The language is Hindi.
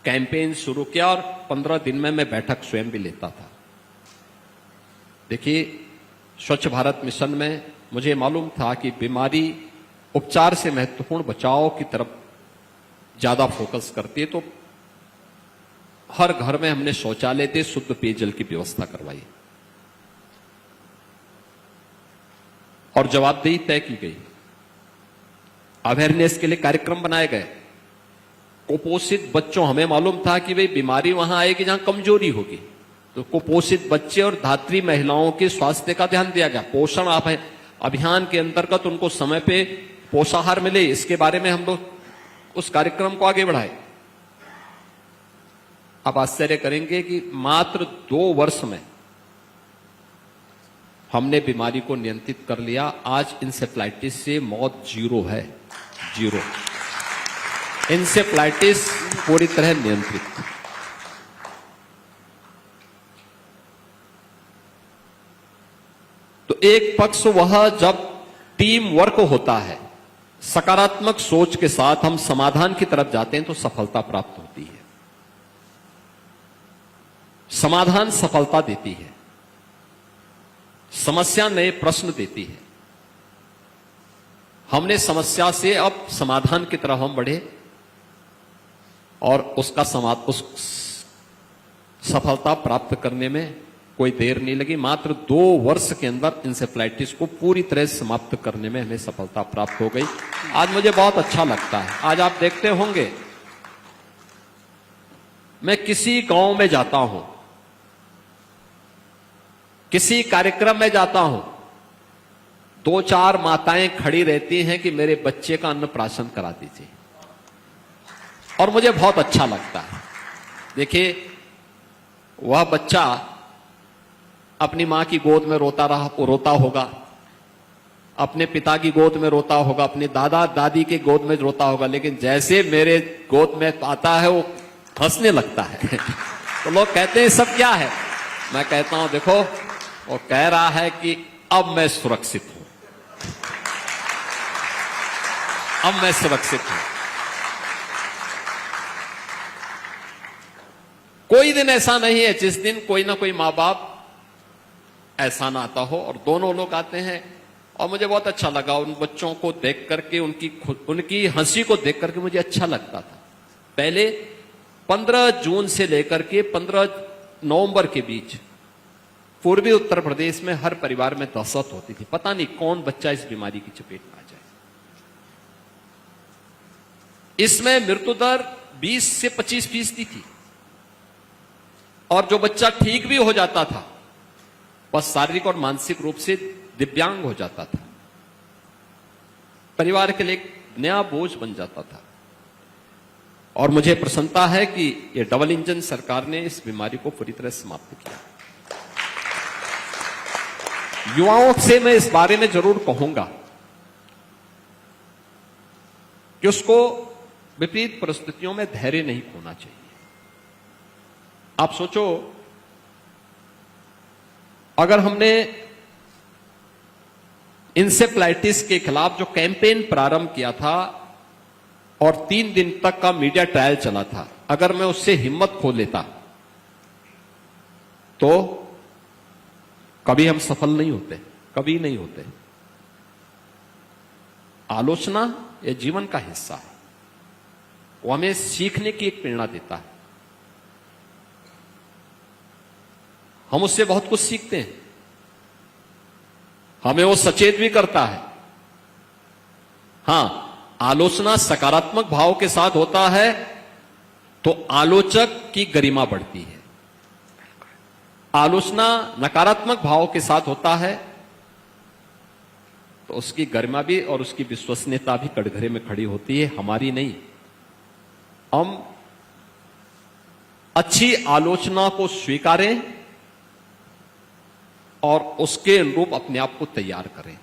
कैंपेन शुरू किया और 15 दिन में मैं बैठक स्वयं भी लेता था। देखिए, स्वच्छ भारत मिशन में मुझे मालूम था कि बीमारी उपचार से महत्वपूर्ण बचाव की तरफ ज्यादा फोकस करती है, तो हर घर में हमने शौचालय थे, शुद्ध पेयजल की व्यवस्था करवाई और जवाबदेही तय की गई। अवेयरनेस के लिए कार्यक्रम बनाए गए। कुपोषित बच्चों, हमें मालूम था कि भाई बीमारी वहां आएगी जहां कमजोरी होगी, तो कुपोषित बच्चे और धात्री महिलाओं के स्वास्थ्य का ध्यान दिया गया। पोषण अभियान के अंतर्गत उनको समय पे पोषाहार मिले, इसके बारे में हम लोग उस कार्यक्रम को आगे बढ़ाए। आप आश्चर्य करेंगे कि मात्र 2 वर्ष में हमने बीमारी को नियंत्रित कर लिया। आज इंसेफ्लाइटिस से मौत 0 है, 0। इंसेफ्लाइटिस पूरी तरह नियंत्रित। तो एक पक्ष वह जब टीम वर्क होता है, सकारात्मक सोच के साथ हम समाधान की तरफ जाते हैं तो सफलता प्राप्त होती है। समाधान सफलता देती है, समस्या नए प्रश्न देती है। हमने समस्या से अब समाधान की तरफ हम बढ़े और उस सफलता प्राप्त करने में कोई देर नहीं लगी। मात्र 2 वर्ष के अंदर इंसेफ्लाइटिस को पूरी तरह समाप्त करने में हमें सफलता प्राप्त हो गई। आज मुझे बहुत अच्छा लगता है। आज आप देखते होंगे, मैं किसी गांव में जाता हूं, किसी कार्यक्रम में जाता हूं, 2-4 माताएं खड़ी रहती हैं कि मेरे बच्चे का अन्नप्राशन करा दीजिए, और मुझे बहुत अच्छा लगता है। देखिए, वह बच्चा अपनी मां की गोद में रोता होगा, अपने पिता की गोद में रोता होगा, अपने दादा दादी के गोद में रोता होगा, लेकिन जैसे मेरे गोद में आता है वो हंसने लगता है। तो लोग कहते हैं सब क्या है? मैं कहता हूं देखो, वो कह रहा है कि अब मैं सुरक्षित हूं, अब मैं सुरक्षित हूं। कोई दिन ऐसा नहीं है जिस दिन कोई ना कोई मां बाप ऐसा ना आता हो, और दोनों लोग आते हैं। और मुझे बहुत अच्छा लगा उन बच्चों को देख करके, उनकी हंसी को देख करके मुझे अच्छा लगता था। पहले 15 जून से लेकर के 15 नवंबर के बीच पूर्वी उत्तर प्रदेश में हर परिवार में दहशत होती थी, पता नहीं कौन बच्चा इस बीमारी की चपेट में आ जाए। इसमें मृत्यु दर 20 से 25% थी, और जो बच्चा ठीक भी हो जाता था वह शारीरिक और मानसिक रूप से दिव्यांग हो जाता था, परिवार के लिए एक नया बोझ बन जाता था। और मुझे प्रसन्नता है कि ये डबल इंजन सरकार ने इस बीमारी को पूरी तरह समाप्त किया। युवाओं से मैं इस बारे में जरूर कहूंगा कि उसको विपरीत परिस्थितियों में धैर्य नहीं खोना चाहिए। आप सोचो, अगर हमने इंसेफ्लाइटिस के खिलाफ जो कैंपेन प्रारंभ किया था और 3 दिन तक का मीडिया ट्रायल चला था, अगर मैं उससे हिम्मत खो लेता तो कभी हम सफल नहीं होते, कभी नहीं होते। आलोचना ये जीवन का हिस्सा है, वो हमें सीखने की एक प्रेरणा देता है। हम उससे बहुत कुछ सीखते हैं, हमें वो सचेत भी करता है। हां, आलोचना सकारात्मक भाव के साथ होता है तो आलोचक की गरिमा बढ़ती है। आलोचना नकारात्मक भाव के साथ होता है तो उसकी गरिमा भी और उसकी विश्वसनीयता भी कटघरे में खड़ी होती है, हमारी नहीं। हम अच्छी आलोचना को स्वीकारें और उसके अनुरूप अपने आप को तैयार करें।